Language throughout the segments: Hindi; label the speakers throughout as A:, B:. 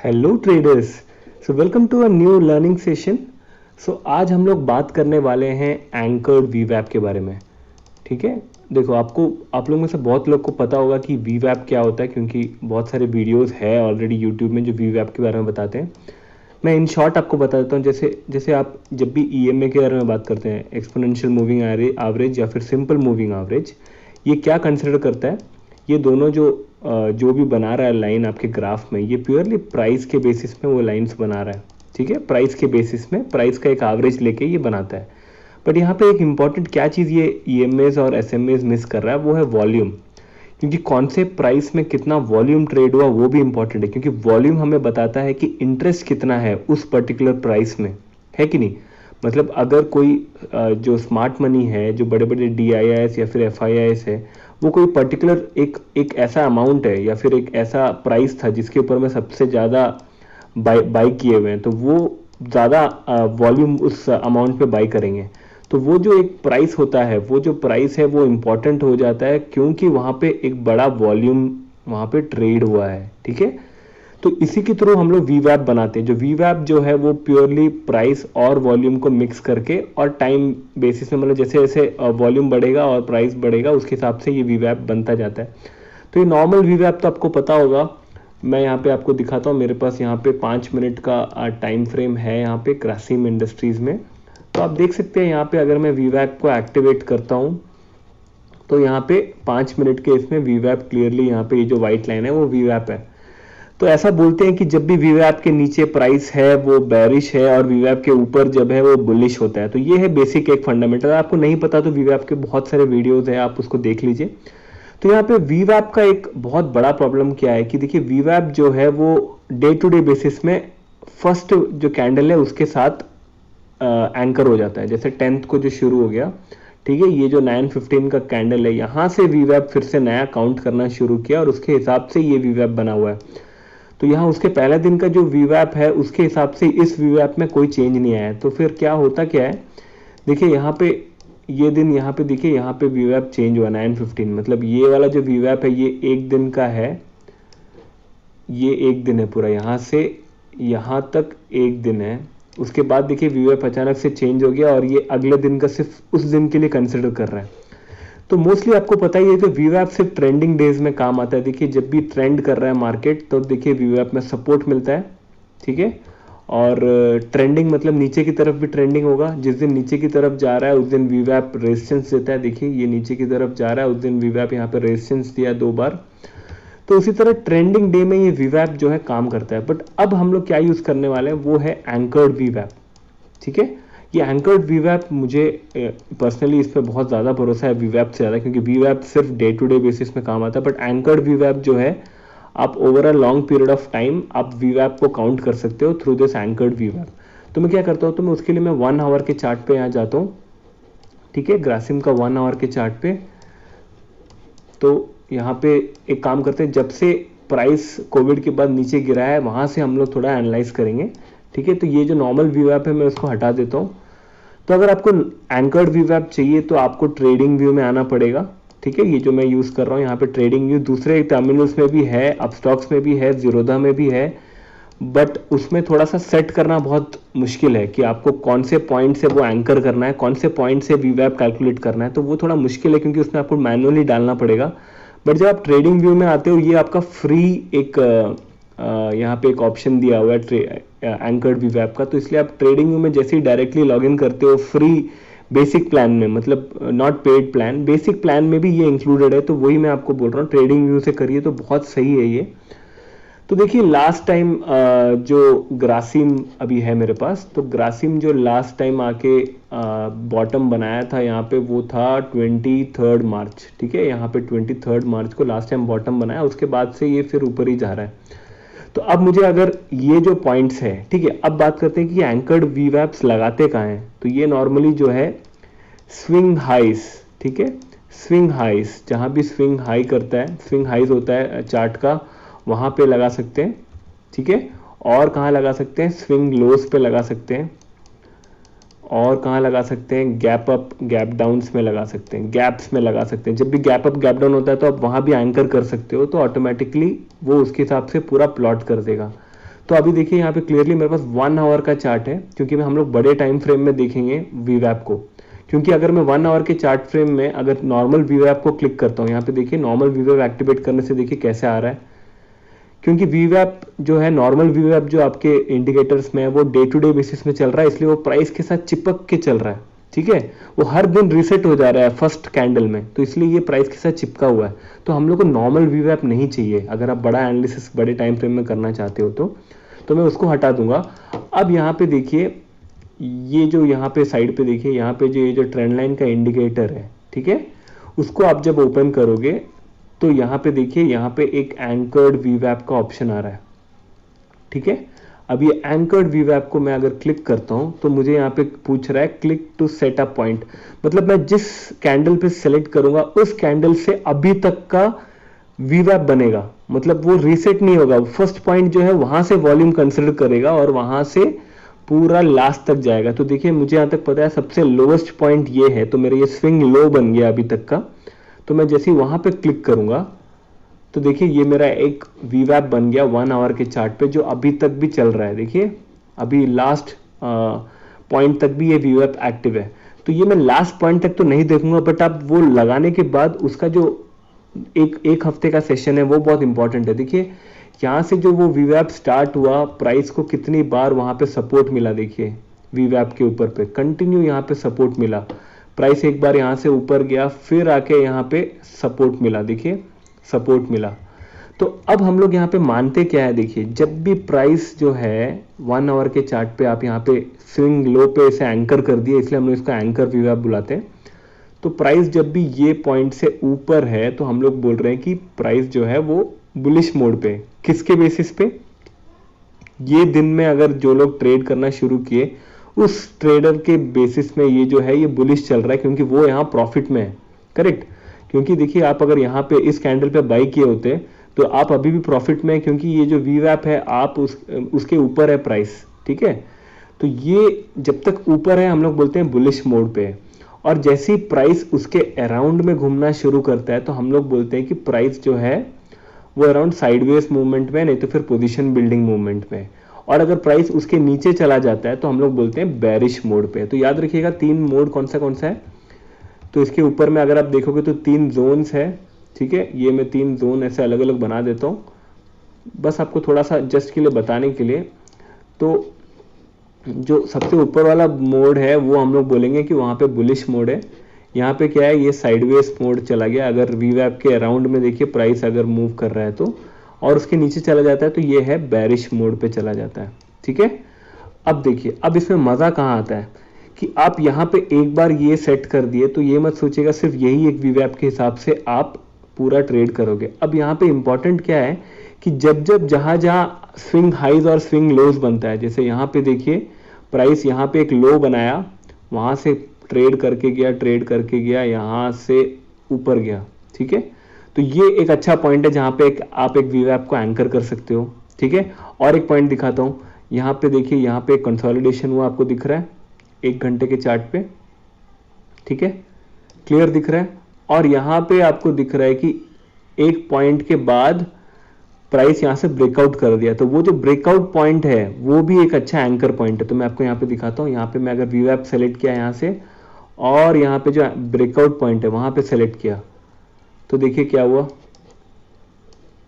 A: Hello traders. So welcome to a new learning session. So आज हम लोग बात करने वाले हैं एंकर्ड वीवैप के बारे में। ठीक है, देखो आप लोग में से बहुत लोग को पता होगा कि वीवैप क्या होता है, क्योंकि बहुत सारे वीडियोस है ऑलरेडी यूट्यूब में जो वीवैप के बारे में बताते हैं। मैं इन शॉर्ट आपको बता देता हूँ। जैसे जैसे आप जब भी ईएमए के बारे में बात करते हैं, एक्सपोनेंशियल मूविंग एवरेज या फिर सिंपल मूविंग एवरेज, ये क्या कंसिडर करता है? ये दोनों जो भी बना रहा है लाइन आपके ग्राफ में, ये प्योरली प्राइस के बेसिस में वो लाइंस बना रहा है। ठीक है, प्राइस के बेसिस में प्राइस का एक एवरेज लेके ये बनाता है। बट यहाँ पे एक इंपॉर्टेंट क्या चीज़ ये ईएमएज और एसएमएज मिस कर रहा है, वो है वॉल्यूम। क्योंकि कौन से प्राइस में कितना वॉल्यूम ट्रेड हुआ वो भी इंपॉर्टेंट है, क्योंकि वॉल्यूम हमें बताता है कि इंटरेस्ट कितना है उस पर्टिकुलर प्राइस में, है कि नहीं। मतलब अगर कोई जो स्मार्ट मनी है, जो बड़े बड़े डीआईआईएस या फिर एफआईआईएस है, वो कोई पर्टिकुलर एक ऐसा अमाउंट है या फिर एक ऐसा प्राइस था जिसके ऊपर में सबसे ज़्यादा बाई किए हुए हैं, तो वो ज़्यादा वॉल्यूम उस अमाउंट पे बाई करेंगे। तो वो जो एक प्राइस होता है, वो जो प्राइस है वो इम्पोर्टेंट हो जाता है, क्योंकि वहाँ पे एक बड़ा वॉल्यूम वहाँ पे ट्रेड हुआ है। ठीक है, तो इसी के थ्रू हम लोग वीवैप बनाते हैं। जो वीवैप जो है वो प्योरली प्राइस और वॉल्यूम को मिक्स करके और टाइम बेसिस में, मतलब जैसे जैसे वॉल्यूम बढ़ेगा और प्राइस बढ़ेगा उसके हिसाब से ये वीवैप बनता जाता है। तो ये नॉर्मल वीवैप तो आपको पता होगा। मैं यहाँ पे आपको दिखाता हूँ। मेरे पास यहाँ पे 5 मिनट का टाइम फ्रेम है यहाँ पे ग्रासिम इंडस्ट्रीज में। तो आप देख सकते हैं यहाँ पे अगर मैं वीवैप को एक्टिवेट करता हूँ तो यहाँ पे 5 मिनट के इसमें वीवैप क्लियरली, यहाँ पे ये जो व्हाइट लाइन है वो वीवैप है। तो ऐसा बोलते हैं कि जब भी वीवैप के नीचे प्राइस है वो बेरिश है और वीवैप के ऊपर जब है वो बुलिश होता है। तो ये है बेसिक एक फंडामेंटल। आपको नहीं पता तो वीवैप के बहुत सारे वीडियोस हैं, आप उसको देख लीजिए। तो यहाँ पे वीवैप का एक बहुत बड़ा प्रॉब्लम क्या है कि देखिए, वीवैप जो है वो डे टू डे बेसिस में फर्स्ट जो कैंडल है उसके साथ एंकर हो जाता है। जैसे 10th को जो शुरू हो गया, ठीक है, ये जो 9:15 का कैंडल है, यहाँ से वीवैप फिर से नया काउंट करना शुरू किया और उसके हिसाब से ये वीवैप बना हुआ है। तो यहाँ उसके पहले दिन का जो वीवैप है उसके हिसाब से इस वीवैप में कोई चेंज नहीं आया है। तो फिर क्या होता क्या है, देखिए यहाँ पे ये दिन, यहाँ पे देखिए यहाँ पे वीवैप चेंज हुआ 9:15। मतलब ये वाला जो वीवैप है ये एक दिन का है, ये एक दिन है पूरा, यहाँ से यहाँ तक एक दिन है। उसके बाद देखिए वीवैप अचानक से चेंज हो गया और ये अगले दिन का सिर्फ उस दिन के लिए कंसिडर कर रहा है। तो मोस्टली आपको पता ही है कि वीवैप सिर्फ ट्रेंडिंग डेज में काम आता है। देखिए जब भी ट्रेंड कर रहा है मार्केट तो देखिए वीवैप में सपोर्ट मिलता है। ठीक है, और ट्रेंडिंग मतलब नीचे की तरफ भी ट्रेंडिंग होगा। जिस दिन नीचे की तरफ जा रहा है उस दिन वीवैप रेजिस्टेंस देता है। देखिए ये नीचे की तरफ जा रहा है, उस दिन वीवैप यहाँ पे रेजिस्टेंस दिया 2 बार। तो उसी तरह ट्रेंडिंग डे में ये वीवैप जो है काम करता है। बट अब हम लोग क्या यूज करने वाले हैं वो है एंकर्ड वीवैप। ठीक है, ये एंकर्ड वीवैप मुझे पर्सनली इस पर बहुत ज़्यादा भरोसा है वीवैप से ज़्यादा, क्योंकि वीवैप सिर्फ डे टू डे बेसिस में काम आता है। बट एंकर्ड वीवैप जो है, आप over a long period of time आप वीवैप को काउंट कर सकते हो थ्रू दिस एंकर्ड वीवैप। तो मैं क्या करता हूँ, तो मैं उसके लिए मैं 1 आवर के चार्ट पे यहाँ जाता हूँ। ठीक है, ग्रासिम का 1 आवर के चार्ट पे। तो यहाँ पे एक काम करते हैं, जब से प्राइस कोविड के बाद नीचे गिरा है वहां से हम लोग थोड़ा एनालाइज करेंगे। ठीक है, तो ये जो नॉर्मल वीवैप है मैं उसको हटा देता हूँ। तो अगर आपको एंकर्ड वीवैप चाहिए तो आपको ट्रेडिंग व्यू में आना पड़ेगा। ठीक है, ये जो मैं यूज कर रहा हूँ यहाँ पे ट्रेडिंग व्यू दूसरे टर्मिनल्स में भी है, अपस्टॉक्स में भी है, जीरोधा में भी है। बट उसमें थोड़ा सा सेट करना बहुत मुश्किल है कि आपको कौन से पॉइंट से वो एंकर करना है, कौन से पॉइंट से वीवैप कैलकुलेट करना है। तो वो थोड़ा मुश्किल है क्योंकि उसमें आपको मैनुअली डालना पड़ेगा। बट जब आप ट्रेडिंग व्यू में आते हो, ये आपका फ्री एक यहाँ पे एक ऑप्शन दिया हुआ है एंकर्ड वीवैप का। तो इसलिए आप ट्रेडिंग व्यू में जैसे ही डायरेक्टली लॉग इन करते हो फ्री बेसिक प्लान में, मतलब not paid plan, basic plan में भी ये इंक्लूडेड है। तो वही मैं आपको बोल रहा हूँ, ट्रेडिंग व्यू से करिए तो बहुत सही है ये। तो देखिए लास्ट टाइम जो ग्रासिम अभी है मेरे पास, तो ग्रासिम जो लास्ट टाइम आके बॉटम बनाया था यहाँ पे वो था 23 मार्च। ठीक है, यहाँ पे 23 मार्च को लास्ट टाइम बॉटम बनाया, उसके बाद से ये फिर ऊपर ही जा रहा है। तो अब मुझे अगर ये जो पॉइंट्स है, ठीक है, अब बात करते हैं कि एंकर्ड वीवैप्स लगाते कहाँ हैं। तो ये नॉर्मली जो है स्विंग हाइस, ठीक है, स्विंग हाइस, जहां भी स्विंग हाई करता है, स्विंग हाइस होता है चार्ट का, वहां पे लगा सकते हैं। ठीक है, और कहाँ लगा सकते हैं, स्विंग लोस पे लगा सकते हैं। और कहाँ लगा सकते हैं, गैप अप गैप डाउन्स में लगा सकते हैं, गैप्स में लगा सकते हैं। जब भी गैप अप गैप डाउन होता है तो आप वहां भी एंकर कर सकते हो, तो ऑटोमेटिकली वो उसके हिसाब से पूरा प्लॉट कर देगा। तो अभी देखिए यहाँ पे क्लियरली मेरे पास 1 आवर का चार्ट है, क्योंकि हम लोग बड़े टाइम फ्रेम में देखेंगे वीवैप को। क्योंकि अगर मैं 1 आवर के चार्ट फ्रेम में अगर नॉर्मल वीवैप को क्लिक करता हूँ, यहाँ पे देखिए नॉर्मल वीवैप एक्टिवेट करने से देखिए कैसे आ रहा है। क्योंकि वीवैप जो है, नॉर्मल वीवैप जो आपके इंडिकेटर्स में है वो डे टू डे बेसिस में चल रहा है, इसलिए वो प्राइस के साथ चिपक के चल रहा है। ठीक है, वो हर दिन रीसेट हो जा रहा है फर्स्ट कैंडल में, तो इसलिए ये प्राइस के साथ चिपका हुआ है। तो हम लोग को नॉर्मल वीवैप नहीं चाहिए अगर आप बड़ा एनालिसिस बड़े टाइम फ्रेम में करना चाहते हो तो मैं उसको हटा दूंगा। अब यहाँ पे देखिए, ये जो यहाँ पे साइड पे देखिए, यहाँ पे जो ये जो ट्रेंड लाइन का इंडिकेटर है, ठीक है, उसको आप जब ओपन करोगे तो यहाँ पे देखिए, यहाँ पे एक एंकर्ड वीवैप का ऑप्शन आ रहा है। ठीक है, अब ये एंकर्ड वीवैप को मैं अगर क्लिक करता हूं तो मुझे यहाँ पे पूछ रहा है click to set up point, मतलब मैं जिस कैंडल पे सेलेक्ट करूंगा उस कैंडल से अभी तक का वीवैप बनेगा, मतलब वो रीसेट नहीं होगा। फर्स्ट पॉइंट जो है वहां से वॉल्यूम कंसिडर करेगा और वहां से पूरा लास्ट तक जाएगा। तो देखिए मुझे यहां तक पता है सबसे लोवेस्ट पॉइंट ये है, तो मेरा ये स्विंग लो बन गया अभी तक का। तो मैं जैसे ही वहां पे क्लिक करूंगा तो देखिए ये मेरा एक वीवैप बन गया 1 आवर के चार्ट पे, जो अभी तक भी चल रहा है। देखिए अभी लास्ट पॉइंट तक भी ये वीवैप एक्टिव है। तो ये मैं लास्ट पॉइंट तक तो नहीं देखूंगा, बट आप वो लगाने के बाद उसका जो एक हफ्ते का सेशन है वो बहुत इंपॉर्टेंट है। देखिए यहाँ से जो वो वीवैप स्टार्ट हुआ, प्राइस को कितनी बार वहां पे सपोर्ट मिला, देखिए वीवैप के ऊपर पे कंटिन्यू यहाँ पे सपोर्ट मिला। प्राइस एक बार यहाँ से ऊपर गया, फिर आके यहाँ पे सपोर्ट मिला, देखिए सपोर्ट मिला। तो अब हम लोग यहाँ पे मानते क्या है, देखिए जब भी प्राइस जो है 1 आवर के चार्ट पे आप यहाँ पे स्विंग लो पे इसे एंकर कर दिए, इसलिए हम लोग इसको एंकर वीवैप बुलाते हैं। तो प्राइस जब भी ये पॉइंट से ऊपर है तो हम लोग बोल रहे हैं कि प्राइस जो है वो बुलिश मोड पे। किसके बेसिस पे? ये दिन में अगर जो लोग ट्रेड करना शुरू किए उस ट्रेडर के बेसिस में ये जो है ये बुलिश चल रहा है, क्योंकि वो यहाँ प्रॉफिट में है। करेक्ट, क्योंकि देखिए आप अगर यहाँ पे इस कैंडल पे बाई किए होते तो आप अभी भी प्रॉफिट में है, क्योंकि ये जो वीवैप है आप उसके ऊपर है प्राइस। ठीक है, तो ये जब तक ऊपर है हम लोग बोलते हैं बुलिश मोड पे है, और जैसे ही प्राइस उसके अराउंड में घूमना शुरू करता है तो हम लोग बोलते हैं कि प्राइस जो है वो अराउंड साइडवेज मूवमेंट में, नहीं तो फिर पोजीशन बिल्डिंग मूवमेंट में। और अगर प्राइस उसके नीचे चला जाता है तो हम लोग बोलते हैं बेरिश मोड पे। तो याद रखिएगा 3 मोड कौन सा है। तो इसके ऊपर में अगर आप देखोगे तो 3 जोन्स है। ठीक है, ये मैं 3 जोन ऐसे अलग अलग बना देता हूँ, बस आपको थोड़ा सा जस्ट के लिए बताने के लिए। तो जो सबसे ऊपर वाला मोड है वो हम लोग बोलेंगे कि वहाँ पे बुलिश मोड है। यहाँ पे क्या है, ये साइडवेज मोड चला गया। अगर वीवैप के अराउंड में देखिए प्राइस अगर मूव कर रहा है तो, और उसके नीचे चला जाता है तो ये है बेरिश मोड पे चला जाता है। ठीक है, अब देखिए अब इसमें मजा कहाँ आता है कि आप यहाँ पे एक बार ये सेट कर दिए तो ये मत सोचिएगा सिर्फ यही एक वीवैप के हिसाब से आप पूरा ट्रेड करोगे। अब यहाँ पे इंपॉर्टेंट क्या है कि जब जहां स्विंग हाइज और स्विंग लोज बनता है, जैसे यहाँ पे देखिए प्राइस यहाँ पे एक लो बनाया, वहां से ट्रेड करके गया यहाँ से ऊपर गया। ठीक है, तो ये एक अच्छा पॉइंट है जहां पे आप एक वीवैप को एंकर कर सकते हो। ठीक है, और एक पॉइंट दिखाता हूं, यहाँ पे देखिए यहाँ पे कंसोलिडेशन हुआ, आपको दिख रहा है 1 घंटे के चार्ट पे। ठीक है, क्लियर दिख रहा है। और यहाँ पे आपको दिख रहा है कि एक पॉइंट के बाद प्राइस यहाँ से ब्रेकआउट कर दिया, तो वो जो ब्रेकआउट पॉइंट है वो भी एक अच्छा एंकर पॉइंट है। तो मैं आपको यहाँ पे दिखाता हूँ, यहाँ पे मैं अगर वीवैप सेलेक्ट किया यहाँ से और यहाँ पे जो ब्रेकआउट पॉइंट है वहां पे सेलेक्ट किया, तो देखिए क्या हुआ,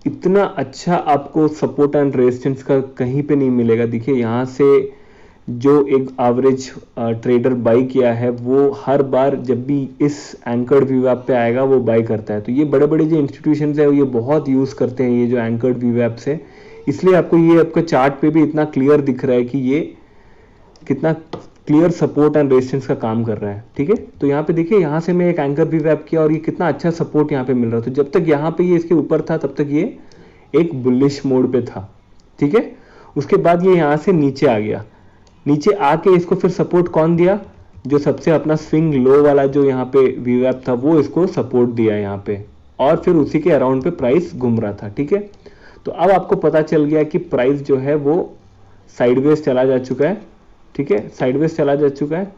A: इतना अच्छा आपको सपोर्ट एंड रेजिस्टेंस का कहीं पे नहीं मिलेगा। देखिए यहाँ से जो एक एवरेज ट्रेडर बाई किया है वो हर बार जब भी इस एंकर्ड वीवैप पे आएगा वो बाई करता है। तो ये बड़े बड़े जो इंस्टीट्यूशंस है ये बहुत यूज करते हैं ये जो एंकर्ड वीवैप से, इसलिए आपको ये आपका चार्ट पे भी इतना क्लियर दिख रहा है कि ये कितना क्लियर सपोर्ट एंड रेजिस्टेंस का काम कर रहा है। ठीक है, तो यहाँ पे देखिए यहाँ से मैं एक एंकर वीवैप किया और ये कितना अच्छा सपोर्ट यहाँ पे मिल रहा था। तो जब तक यहाँ पे ये इसके ऊपर था तब तक ये एक बुलिश मोड पे था। ठीक है, उसके बाद ये यहाँ से नीचे आ गया, नीचे आके इसको फिर सपोर्ट कौन दिया, जो सबसे अपना स्विंग लो वाला जो यहाँ पे वीवैप था वो इसको सपोर्ट दिया यहाँ पे, और फिर उसी के अराउंड पे प्राइस घूम रहा था। ठीक है, तो अब आपको पता चल गया कि प्राइस जो है वो साइडवेज चला जा चुका है। ठीक है, साइडवेज चला जा चुका है।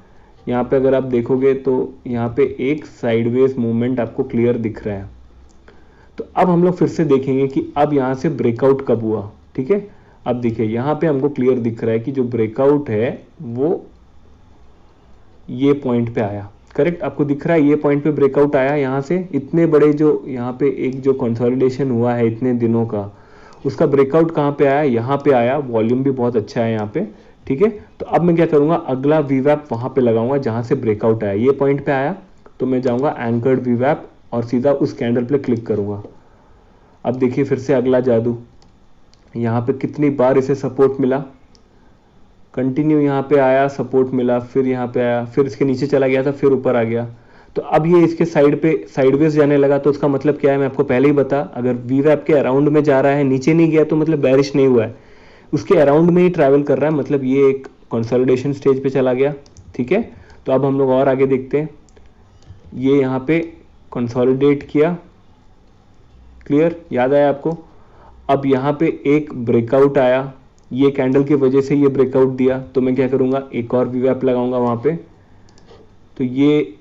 A: यहाँ पे अगर आप देखोगे तो यहाँ पे एक साइडवेज मूवमेंट आपको क्लियर दिख रहा है। तो अब हम लोग फिर से देखेंगे कि अब यहाँ से ब्रेकआउट कब हुआ। ठीक है, अब देखिए यहाँ पे हमको क्लियर दिख रहा है कि जो ब्रेकआउट है वो ये पॉइंट पे आया, करेक्ट। आपको दिख रहा है ये पॉइंट पे ब्रेकआउट आया यहाँ से, इतने बड़े जो यहाँ पे एक जो कंसोलिडेशन हुआ है इतने दिनों का, उसका ब्रेकआउट कहाँ पे आया, यहाँ पे आया। वॉल्यूम भी बहुत अच्छा है यहाँ पे, ठीक है। तो अब मैं क्या करूँगा, अगला वीवैप वहाँ पे लगाऊंगा जहाँ से ब्रेकआउट आया। ये पॉइंट पे आया तो मैं जाऊँगा एंकर्ड वीवैप और सीधा उस कैंडल पे क्लिक करूँगा। अब देखिए फिर से अगला जादू, यहाँ पे कितनी बार इसे सपोर्ट मिला, कंटिन्यू यहाँ पे आया, सपोर्ट मिला, फिर यहाँ पे आया, फिर इसके नीचे चला गया था, फिर ऊपर आ गया। तो अब ये इसके साइड पे साइडवेज जाने लगा, तो उसका मतलब क्या है मैं आपको पहले ही बता, अगर वीवैप के अराउंड में जा रहा है, नीचे नहीं गया तो मतलब बेरिश नहीं हुआ है, उसके अराउंड में ही ट्रैवल कर रहा है, मतलब ये एक कंसोलिडेशन स्टेज पे चला गया, ठीक है। तो अब हम लोग और आगे देखते हैं, ये यहाँ पे कंसोलिडेट किया, क्लियर, याद आया आपको। अब यहाँ पे एक ब्रेकआउट आया, ये कैंडल की वजह से ये ब्रेकआउट दिया, तो मैं क्या करूँगा, एक और वीवैप लगाऊंगा वहाँ पे। तो ये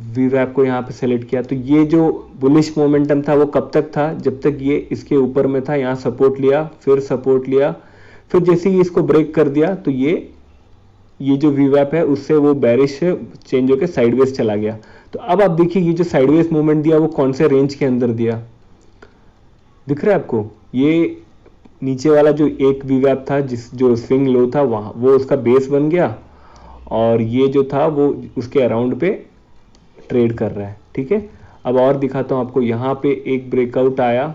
A: वीवैप को यहाँ पे सेलेक्ट किया, तो ये जो बुलिश मोमेंटम था वो कब तक था, जब तक ये इसके ऊपर में था, यहाँ सपोर्ट लिया, फिर सपोर्ट लिया, फिर जैसे ही इसको ब्रेक कर दिया तो ये जो वीवैप है उससे वो बेरिश चेंज होकर साइडवेज चला गया। तो अब आप देखिए ये जो साइडवेज मूवमेंट दिया वो कौन से रेंज के अंदर दिया, दिख रहा है आपको। ये नीचे वाला जो एक वीवैप था जो स्विंग लो था वहाँ, वो उसका बेस बन गया, और ये जो था वो उसके अराउंड पे ट्रेड कर रहा है, ठीक है। अब और दिखाता हूँ आपको, यहाँ पे एक ब्रेकआउट आया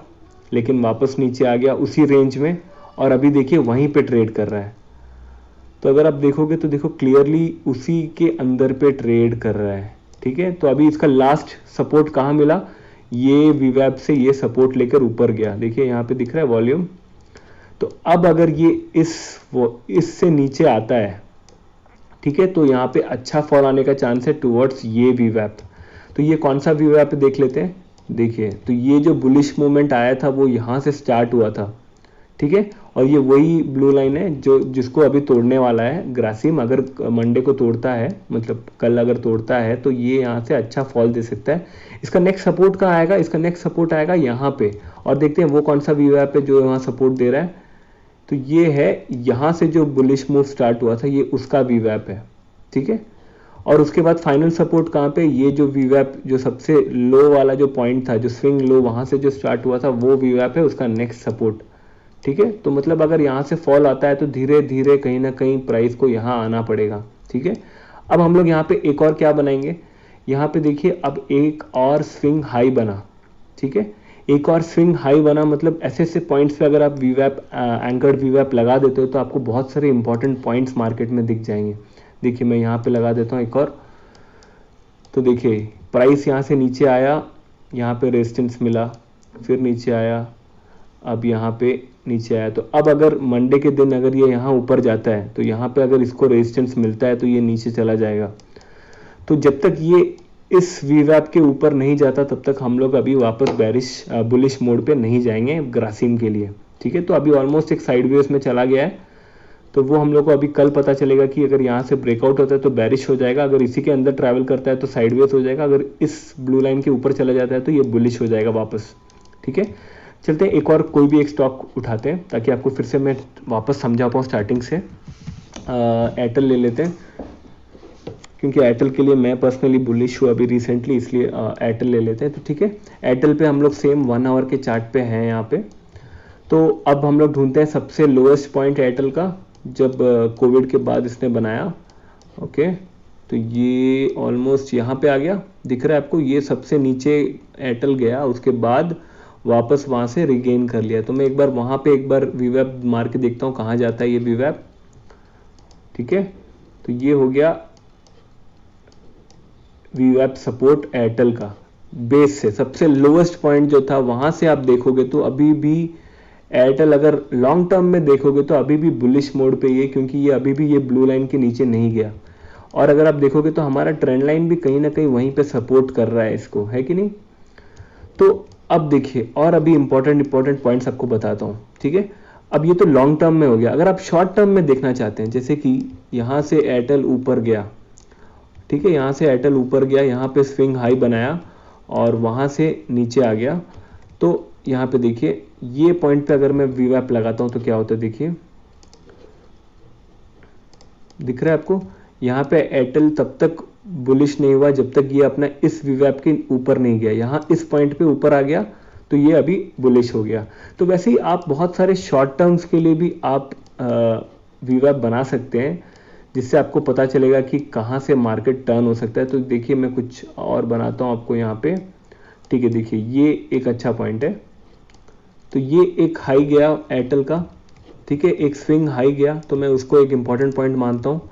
A: लेकिन वापस नीचे आ गया उसी रेंज में, और अभी देखिए वहीं पे ट्रेड कर रहा है। तो अगर आप देखोगे तो देखो क्लियरली उसी के अंदर पे ट्रेड कर रहा है, ठीक है। तो अभी इसका लास्ट सपोर्ट कहाँ मिला, ये वीवैप से ये सपोर्ट लेकर ऊपर गया, देखिए यहाँ पे दिख रहा है वॉल्यूम। तो अब अगर ये इससे नीचे आता है, ठीक है, तो यहाँ पे अच्छा फॉल आने का चांस है टुवर्ड्स ये वीवैप। तो ये कौन सा वीवैप देख लेते हैं, देखिए। तो ये जो बुलिश मूवमेंट आया था वो यहाँ से स्टार्ट हुआ था, ठीक है, और ये वही ब्लू लाइन है जो जिसको अभी तोड़ने वाला है ग्रासिम। अगर मंडे को तोड़ता है, मतलब कल अगर तोड़ता है, तो ये यहाँ से अच्छा फॉल दे सकता है। इसका नेक्स्ट सपोर्ट कहाँ आएगा, इसका नेक्स्ट सपोर्ट आएगा यहाँ पे, और देखते हैं वो कौन सा वीवैप है जो यहाँ सपोर्ट दे रहा है। तो ये है यहाँ से जो बुलिश मूव स्टार्ट हुआ था, ये उसका वीवैप है, ठीक है। और उसके बाद फाइनल सपोर्ट कहाँ पे, ये जो वीवैप जो सबसे लो वाला जो पॉइंट था, जो स्विंग लो वहाँ से जो स्टार्ट हुआ था, वो वीवैप है उसका नेक्स्ट सपोर्ट, ठीक है। तो मतलब अगर यहाँ से फॉल आता है तो धीरे धीरे कहीं ना कहीं प्राइस को यहाँ आना पड़ेगा, ठीक है। अब हम लोग यहाँ पे एक और क्या बनाएंगे, यहाँ पे देखिए अब एक और स्विंग हाई बना, ठीक है। एक और स्विंग हाई बना, मतलब ऐसे ऐसे पॉइंट्स पे अगर आप वीवैप एंकर्ड वीवैप लगा देते हो तो आपको बहुत सारे इंपॉर्टेंट पॉइंट्स मार्केट में दिख जाएंगे। देखिए मैं यहाँ पे लगा देता हूँ एक और, तो देखिए प्राइस यहाँ से नीचे आया, यहाँ पे रेजिस्टेंस मिला, फिर नीचे आया, अब यहाँ पे नीचे आया। तो अब अगर मंडे के दिन अगर ये यहाँ ऊपर जाता है तो यहाँ पे अगर इसको रेजिस्टेंस मिलता है तो ये नीचे चला जाएगा। तो जब तक ये इस वीवैप के ऊपर नहीं जाता तब तक हम लोग अभी वापस बुलिश मोड पे नहीं जाएंगे ग्रासिम के लिए, ठीक है। तो अभी ऑलमोस्ट एक साइडवेज में चला गया है, तो वो हम लोग को अभी कल पता चलेगा कि अगर यहाँ से ब्रेकआउट होता है तो बेरिश हो जाएगा, अगर इसी के अंदर ट्रैवल करता है तो साइडवेज हो जाएगा, अगर इस ब्लू लाइन के ऊपर चला जाता है तो ये बुलिश हो जाएगा वापस, ठीक है। चलते हैं एक और कोई भी एक स्टॉक उठाते हैं ताकि आपको फिर से मैं वापस समझा पाऊँ स्टार्टिंग से। एयरटेल ले लेते हैं, क्योंकि एयरटेल के लिए मैं पर्सनली बुलिश हूँ अभी रिसेंटली, इसलिए एयरटेल ले लेते हैं। तो ठीक है, एयरटेल पे हम लोग सेम 1 आवर के चार्ट पे हैं यहाँ पे। तो अब हम लोग ढूंढते हैं सबसे लोएस्ट पॉइंट एयरटेल का, जब कोविड के बाद इसने बनाया। ओके, तो ये ऑलमोस्ट यहाँ पे आ गया, दिख रहा है आपको, ये सबसे नीचे एयरटेल गया, उसके बाद वापस वहाँ से रिगेन कर लिया। तो मैं एक बार वहाँ पे एक बार वीवैप मार के देखता हूँ कहाँ जाता है ये वीवैप। ठीक है, तो ये हो गया वीवैप सपोर्ट एयरटेल का, बेस से सबसे लोएस्ट पॉइंट जो था वहाँ से आप देखोगे तो अभी भी एयरटेल अगर लॉन्ग टर्म में देखोगे तो अभी भी बुलिश मोड पे ये, क्योंकि ये अभी भी ये ब्लू लाइन के नीचे नहीं गया। और अगर आप देखोगे तो हमारा ट्रेंड लाइन भी कहीं ना कहीं वहीं पे सपोर्ट कर रहा है इसको, है कि नहीं। तो अब देखिए, और अभी इंपॉर्टेंट पॉइंट्स आपको बताता हूँ। ठीक है, अब ये तो लॉन्ग टर्म में हो गया। अगर आप शॉर्ट टर्म में देखना चाहते हैं, जैसे कि यहाँ से एयरटेल ऊपर गया, ठीक है, यहाँ से एयरटेल ऊपर गया, यहाँ पे स्विंग हाई बनाया और वहाँ से नीचे आ गया, तो यहाँ पे देखिए ये पॉइंट पे अगर मैं वीवैप लगाता हूँ तो क्या होता है, देखिए दिख रहा है आपको। यहाँ पे एयरटेल तब तक बुलिश नहीं हुआ जब तक ये अपना इस वीवैप के ऊपर नहीं गया। यहाँ इस पॉइंट पे ऊपर आ गया तो ये अभी बुलिश हो गया। तो वैसे ही आप बहुत सारे शॉर्ट टर्म्स के लिए भी आप वीवैप बना सकते हैं, जिससे आपको पता चलेगा कि कहाँ से मार्केट टर्न हो सकता है। तो देखिए मैं कुछ और बनाता हूँ आपको यहाँ पे, ठीक है। देखिए ये एक अच्छा पॉइंट है, तो ये एक हाई गया एयरटेल का, ठीक है, एक स्विंग हाई गया, तो मैं उसको एक इंपॉर्टेंट पॉइंट मानता हूँ।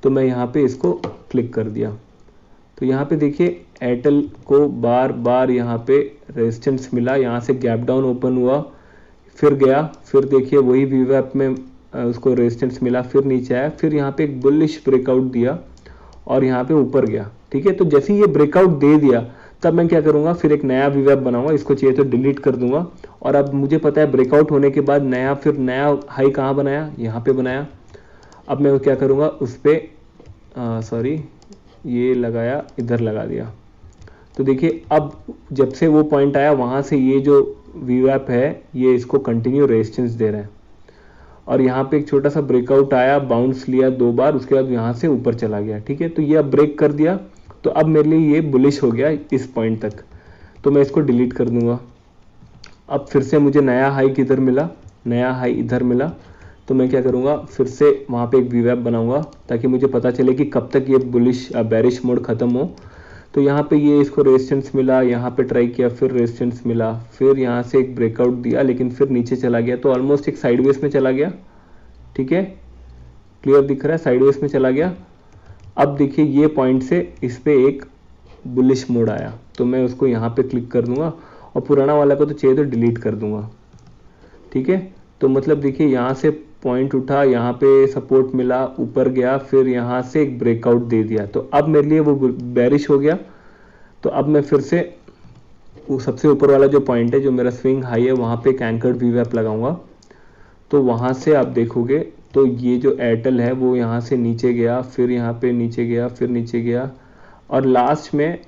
A: तो मैं यहाँ पे इसको क्लिक कर दिया। तो यहाँ पे देखिए एयरटेल को बार बार यहाँ पे रेजिस्टेंस मिला, यहाँ से गैप डाउन ओपन हुआ, फिर गया, फिर देखिए वही वीवैप में उसको रेजिस्टेंस मिला, फिर नीचे आया, फिर यहाँ पे एक बुलिश ब्रेकआउट दिया और यहाँ पे ऊपर गया, ठीक है। तो जैसे ही ये ब्रेकआउट दे दिया तब मैं क्या करूँगा, फिर एक नया वीवैप बनाऊंगा, इसको चाहिए तो डिलीट कर दूंगा। और अब मुझे पता है ब्रेकआउट होने के बाद फिर नया हाई कहाँ बनाया, यहाँ पे बनाया। अब मैं क्या करूँगा, उस पर सॉरी ये लगाया, इधर लगा दिया। तो देखिए अब जब से वो पॉइंट आया वहाँ से ये जो वीवैप है ये इसको कंटिन्यू रेजिस्टेंस दे रहा है। और यहाँ पे एक छोटा सा ब्रेकआउट आया, बाउंस लिया 2 बार, उसके बाद यहाँ से ऊपर चला गया, ठीक है। तो ये अब ब्रेक कर दिया, तो अब मेरे लिए ये बुलिश हो गया इस पॉइंट तक, तो मैं इसको डिलीट कर दूंगा। अब फिर से मुझे नया हाई किधर मिला, नया हाई इधर मिला, तो मैं क्या करूँगा, फिर से वहाँ पे एक वीवैप बनाऊंगा ताकि मुझे पता चले कि कब तक ये बुलिश बेरिश मोड ख़त्म हो। तो यहाँ पे ये इसको रेजिस्टेंस मिला, यहाँ पे ट्राई किया, फिर रेजिस्टेंस मिला, फिर यहाँ से एक ब्रेकआउट दिया लेकिन फिर नीचे चला गया, तो ऑलमोस्ट एक साइडवेज में चला गया, ठीक है, क्लियर दिख रहा है, साइडवेज में चला गया। अब देखिए ये पॉइंट से इस पे एक बुलिश मोड आया, तो मैं उसको यहाँ पे क्लिक कर दूंगा और पुराना वाला को तो चाहिए तो डिलीट कर दूंगा, ठीक है। तो मतलब देखिए यहाँ से पॉइंट उठा, यहाँ पे सपोर्ट मिला, ऊपर गया, फिर यहाँ से एक ब्रेकआउट दे दिया, तो अब मेरे लिए वो बेरिश हो गया। तो अब मैं फिर से वो सबसे ऊपर वाला जो पॉइंट है, जो मेरा स्विंग हाई है, वहाँ पे एक एंकर्ड वीवैप लगाऊंगा। तो वहाँ से आप देखोगे तो ये जो एयरटेल है वो यहाँ से नीचे गया, फिर यहाँ पे नीचे गया, फिर नीचे गया, और लास्ट में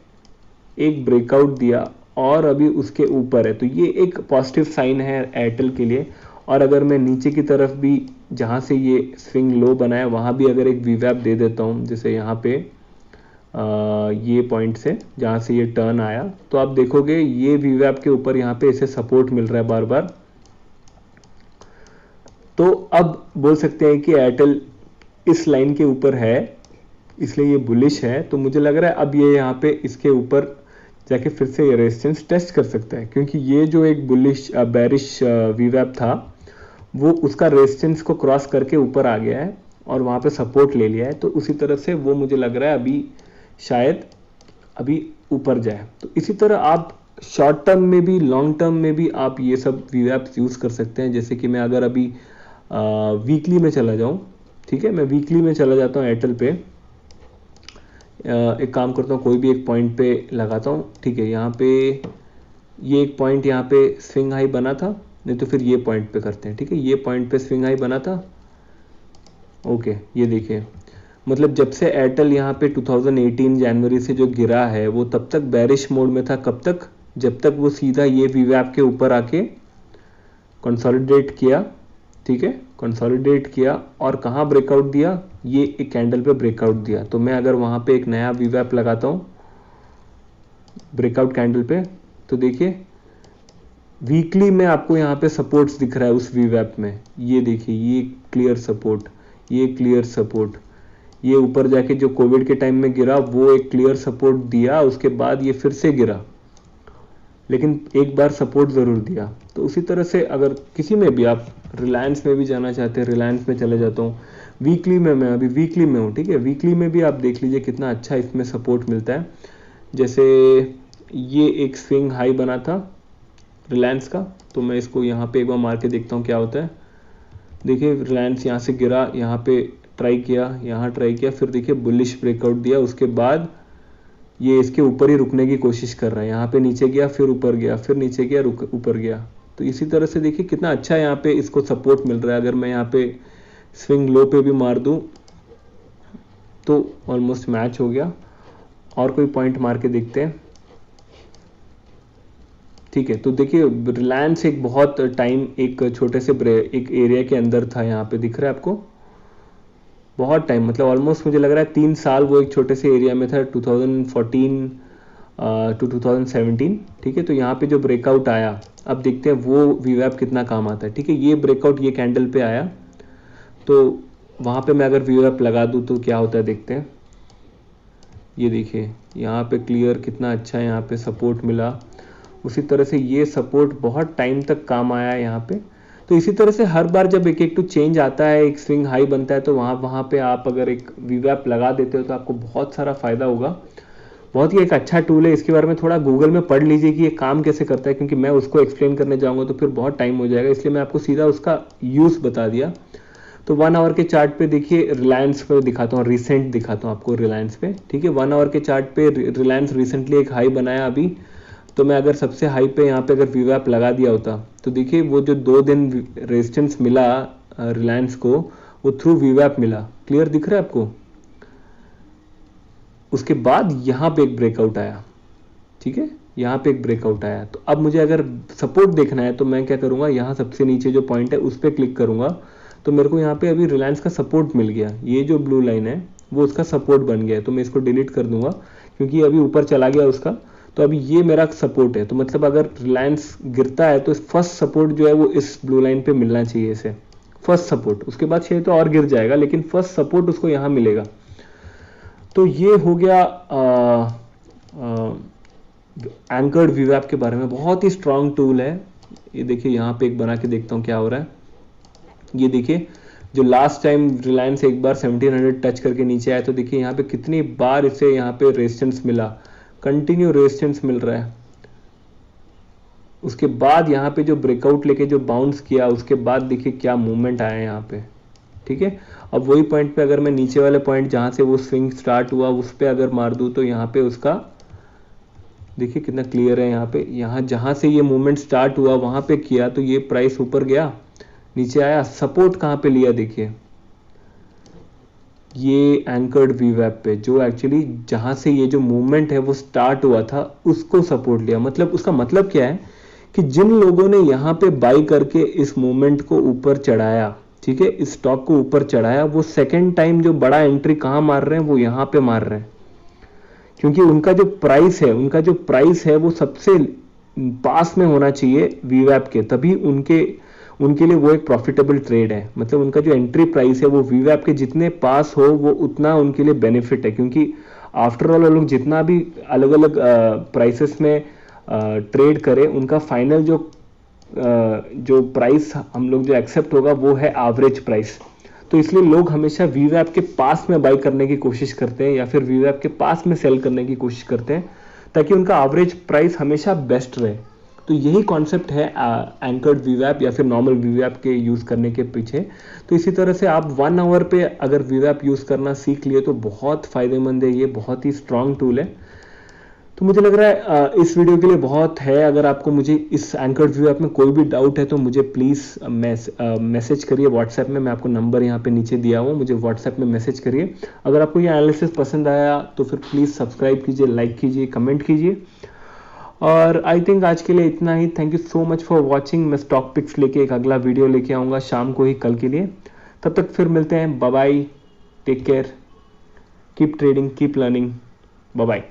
A: एक ब्रेकआउट दिया और अभी उसके ऊपर है। तो ये एक पॉजिटिव साइन है एयरटेल के लिए। और अगर मैं नीचे की तरफ भी जहाँ से ये स्विंग लो बनाया वहाँ भी अगर एक वीवैप दे देता हूँ, जैसे यहाँ पे ये पॉइंट से जहाँ से ये टर्न आया, तो आप देखोगे ये वीवैप के ऊपर यहाँ पे इसे सपोर्ट मिल रहा है बार बार। तो अब बोल सकते हैं कि एयरटेल इस लाइन के ऊपर है, इसलिए ये बुलिश है। तो मुझे लग रहा है अब ये यहाँ पे इसके ऊपर जाके फिर से ये रेजिस्टेंस टेस्ट कर सकता है, क्योंकि ये जो एक बुलिश बेरिश वीवैप था वो उसका रेजिस्टेंस को क्रॉस करके ऊपर आ गया है और वहाँ पे सपोर्ट ले लिया है। तो उसी तरह से वो मुझे लग रहा है अभी शायद अभी ऊपर जाए। तो इसी तरह आप शॉर्ट टर्म में भी लॉन्ग टर्म में भी आप ये सब वीवैप्स यूज़ कर सकते हैं। जैसे कि मैं अगर अभी वीकली में चला जाऊँ, ठीक है, मैं वीकली में चला जाता हूँ एयरटेल पे, एक काम करता हूँ, कोई भी एक पॉइंट पे लगाता हूँ, ठीक है। यहाँ पे ये एक पॉइंट यहाँ पे स्विंग हाई बना था, नहीं तो फिर ये पॉइंट पे करते हैं, ठीक है। ये पॉइंट पे स्विंग हाई बना था, ओके। ये देखिए मतलब जब से एयरटेल यहाँ पे 2018 जनवरी से जो गिरा है वो तब तक बेरिश मोड में था। कब तक, जब तक वो सीधा ये वीवैप के ऊपर आके कंसोलिडेट किया, ठीक है, कंसोलिडेट किया और कहाँ ब्रेकआउट दिया, ये एक कैंडल पे ब्रेकआउट दिया। तो मैं अगर वहाँ पे एक नया वीवैप लगाता हूँ ब्रेकआउट कैंडल पे, तो देखिए वीकली में आपको यहाँ पे सपोर्ट्स दिख रहा है उस वीवैप में। ये देखिए ये क्लियर सपोर्ट, ये क्लियर सपोर्ट, ये ऊपर जाके जो कोविड के टाइम में गिरा वो एक क्लियर सपोर्ट दिया, उसके बाद ये फिर से गिरा, लेकिन एक बार सपोर्ट ज़रूर दिया। तो उसी तरह से अगर किसी में भी आप रिलायंस में भी जाना चाहते हैं, रिलायंस में चले जाता हूँ वीकली में, मैं अभी वीकली में हूँ, ठीक है। वीकली में भी आप देख लीजिए कितना अच्छा इसमें सपोर्ट मिलता है। जैसे ये एक स्विंग हाई बना था रिलायंस का, तो मैं इसको यहाँ पे एक बार मार के देखता हूँ क्या होता है। देखिए रिलायंस यहाँ से गिरा, यहाँ पे ट्राई किया, यहाँ ट्राई किया, फिर देखिए बुलिश ब्रेकआउट दिया, उसके बाद ये इसके ऊपर ही रुकने की कोशिश कर रहा है। यहाँ पे नीचे गया, फिर ऊपर गया, फिर नीचे गया, ऊपर गया। तो इसी तरह से देखिए कितना अच्छा यहाँ पे इसको सपोर्ट मिल रहा है। अगर मैं यहाँ पे स्विंग लो पे भी मार दूँ तो ऑलमोस्ट मैच हो गया। और कोई पॉइंट मार के देखते हैं। ठीक है, तो देखिए रिलायंस एक बहुत टाइम एक छोटे से एक एरिया के अंदर था, यहाँ पे दिख रहा है आपको, बहुत टाइम, मतलब ऑलमोस्ट मुझे लग रहा है 3 साल वो एक छोटे से एरिया में था, 2014 टू 2017। ठीक है, तो यहाँ पे जो ब्रेकआउट आया, अब देखते हैं वो वीवैप कितना काम आता है। ठीक है, ये ब्रेकआउट ये कैंडल पे आया, तो वहाँ पे मैं अगर वीवैप लगा दूँ तो क्या होता है देखते हैं। ये देखिए यहाँ पे क्लियर कितना अच्छा है, यहाँ पे सपोर्ट मिला, उसी तरह से ये सपोर्ट बहुत टाइम तक काम आया है यहाँ पे। तो इसी तरह से हर बार जब एक टू चेंज आता है, एक स्विंग हाई बनता है, तो वहाँ पे आप अगर एक वीवैप लगा देते हो तो आपको बहुत सारा फायदा होगा। बहुत ही एक अच्छा टूल है, इसके बारे में थोड़ा गूगल में पढ़ लीजिए कि ये काम कैसे करता है, क्योंकि मैं उसको एक्सप्लेन करने जाऊँगा तो फिर बहुत टाइम हो जाएगा, इसलिए मैं आपको सीधा उसका यूज़ बता दिया। तो 1 आवर के चार्ट पे देखिए, रिलायंस पे दिखाता हूँ, रिसेंट दिखाता हूँ आपको रिलायंस पे। ठीक है, 1 आवर के चार्ट पे रिलायंस रिसेंटली एक हाई बनाया अभी, तो मैं अगर सबसे हाई पे यहाँ पे अगर वीवैप लगा दिया होता तो देखिए वो जो 2 दिन रेजिस्टेंस मिला रिलायंस को, वो थ्रू वीवैप मिला। क्लियर दिख रहा है आपको? उसके बाद यहाँ पे एक ब्रेकआउट आया। ठीक है, यहाँ पे एक ब्रेकआउट आया, तो अब मुझे अगर सपोर्ट देखना है तो मैं क्या करूँगा, यहाँ सबसे नीचे जो पॉइंट है उस पर क्लिक करूँगा, तो मेरे को यहाँ पे अभी रिलायंस का सपोर्ट मिल गया। ये जो ब्लू लाइन है वो उसका सपोर्ट बन गया है, तो मैं इसको डिलीट कर दूंगा क्योंकि अभी ऊपर चला गया उसका। तो अभी ये मेरा सपोर्ट है, तो मतलब अगर रिलायंस गिरता है तो फर्स्ट सपोर्ट जो है वो इस ब्लू लाइन पे मिलना चाहिए इसे, फर्स्ट सपोर्ट। उसके बाद शायद तो और गिर जाएगा, लेकिन फर्स्ट सपोर्ट उसको यहाँ मिलेगा। तो ये हो गया एंकर्ड वीवैप के बारे में। बहुत ही स्ट्रांग टूल है ये। देखिए यहाँ पे एक बना के देखता हूँ क्या हो रहा है। ये देखिए जो लास्ट टाइम रिलायंस एक बार 1700 टच करके नीचे आया, तो देखिए यहाँ पे कितनी बार इसे यहाँ पे रेजिस्टेंस मिला, कंटिन्यू रेजिस्टेंस मिल रहा है। उसके बाद यहाँ पे जो ब्रेकआउट लेके जो बाउंस किया, उसके बाद देखिए क्या मूवमेंट आया यहाँ पे। ठीक है, अब वही पॉइंट पे अगर मैं नीचे वाले पॉइंट जहाँ से वो स्विंग स्टार्ट हुआ उस पर अगर मार दूँ, तो यहाँ पे उसका देखिए कितना क्लियर है। यहाँ पे यहाँ जहाँ से ये मूवमेंट स्टार्ट हुआ वहाँ पे किया, तो ये प्राइस ऊपर गया, नीचे आया, सपोर्ट कहाँ पे लिया देखिए, ये एंकर्ड वीवैप पे, जो एक्चुअली जहां से ये जो मूवमेंट है वो स्टार्ट हुआ था उसको सपोर्ट लिया। मतलब उसका मतलब क्या है कि जिन लोगों ने यहाँ पे बाई करके इस मूवमेंट को ऊपर चढ़ाया, ठीक है, इस स्टॉक को ऊपर चढ़ाया, वो सेकेंड टाइम जो बड़ा एंट्री कहाँ मार रहे हैं, वो यहाँ पे मार रहे हैं। क्योंकि उनका जो प्राइस है वो सबसे पास में होना चाहिए वीवैप के, तभी उनके लिए वो एक प्रॉफिटेबल ट्रेड है। मतलब उनका जो एंट्री प्राइस है वो वीवैप के जितने पास हो वो उतना उनके लिए बेनिफिट है, क्योंकि आफ्टर ऑल लोग जितना भी अलग अलग प्राइसेस में ट्रेड करें, उनका फाइनल जो प्राइस हम लोग जो एक्सेप्ट होगा वो है एवरेज प्राइस। तो इसलिए लोग हमेशा वीवैप के पास में बाई करने की कोशिश करते हैं या फिर वीवैप के पास में सेल करने की कोशिश करते हैं, ताकि उनका एवरेज प्राइस हमेशा बेस्ट रहे। तो यही कॉन्सेप्ट है एंकर्ड वीवैप या फिर नॉर्मल वीवैप के यूज़ करने के पीछे। तो इसी तरह से आप 1 आवर पे अगर वीवैप यूज़ करना सीख लिए तो बहुत फ़ायदेमंद है, ये बहुत ही स्ट्रांग टूल है। तो मुझे लग रहा है इस वीडियो के लिए बहुत है। अगर आपको मुझे इस एंकर्ड वीवैप में कोई भी डाउट है तो मुझे प्लीज़ मैसेज करिए व्हाट्सएप में। मैं आपको नंबर यहाँ पे नीचे दिया हूँ, मुझे व्हाट्सएप में मैसेज करिए। अगर आपको ये एनालिसिस पसंद आया तो फिर प्लीज़ सब्सक्राइब कीजिए, लाइक कीजिए, कमेंट कीजिए। और आई थिंक आज के लिए इतना ही। Thank you so much for watching. मैं स्टॉक पिक्स लेके एक अगला वीडियो लेके आऊँगा शाम को ही, कल के लिए। तब तक फिर मिलते हैं। Bye bye, take care, keep trading, keep learning, bye bye.